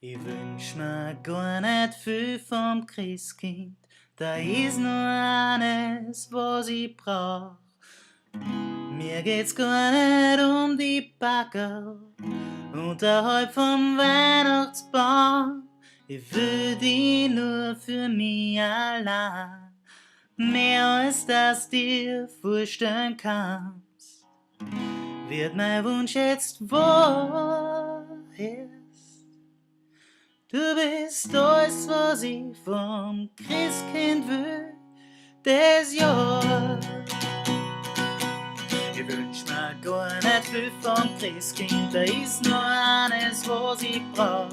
Ich wünsch mir gar nicht viel vom Christkind, da ist nur eines, was ich brauch. Mir geht's gar nicht um die Backerl unterhalb vom Weihnachtsbaum. Ich will die nur für mich allein, mehr als das dir vorstellen kannst. Wird mein Wunsch jetzt wahr ist. Du bist alles, was ich vom Christkind will, das Jahr. Ich wünsch mir gar nicht viel vom Christkind, da ist nur eines, was ich brauch.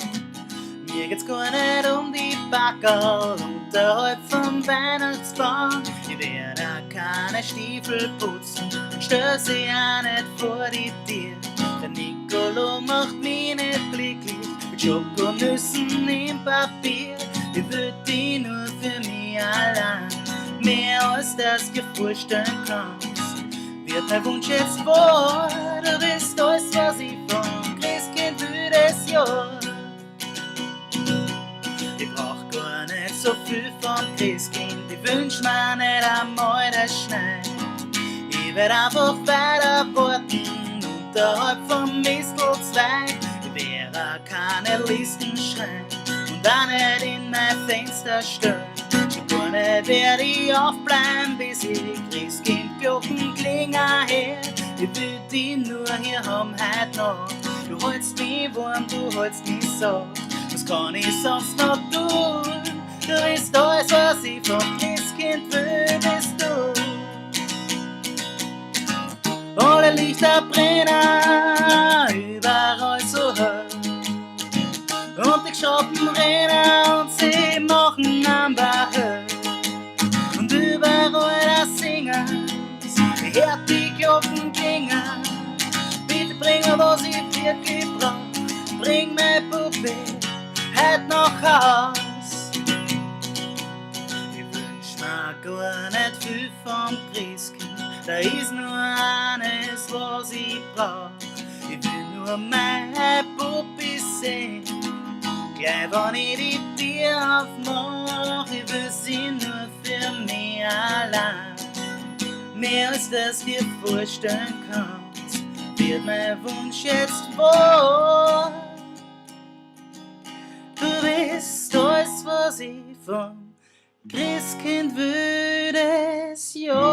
Mir geht's gar nicht um die Backerl unterhalb vom Weihnachtsbaum. Ich werd auch keine Stiefel putzen und stell sie auch nicht vor die Tür. Der Nicolo macht mich nicht glücklich mit Schokonüssen im Papier. Ich will die nur für mich allein, mehr als das dir vorstellen kannst. Wird mein Wunsch jetzt wahr, du bist alles, was ich vom Christkind will, das Jahr. Ich brauch gar nicht so viel vom Christkind, ich wünsch mir nicht einmal das Schnee. Ich werd einfach weiter warten, unterhalb vom Mistelzweig. Ich werd auch keine Listen schreiben und auch nicht in mein Fenster stellen. Schon gar nicht werd ich aufbleiben, bis ich Christkind-Glocken klingen her. Ich will die nur hier haben heut Nacht. Du hältst mich warm, du hältst mich satt. Was kann ich sonst noch tun? Du bist alles, was ich vom Christkind will, bist du. Alle Lichter brennen, überall so hell. Und die Schatten rennen und sie machen einfach hell. Und überall da singen, ich hört die Glocken klingen. Bitte bring mir, was ich wirklich brauch. Bring meine Puppe heut nach Haus. Ich wünsch mir gar nicht viel vom Christkind, da ist nur eines, was ich brauch. Ich will nur meine Puppe sehen, gleich wenn ich die Tür aufmach. Ich will sie nur für mich allein, mehr als das dir vorstellen kannst. Wird mein Wunsch jetzt wahr. Du bist alles, was ich vom Christkind will, das Jahr.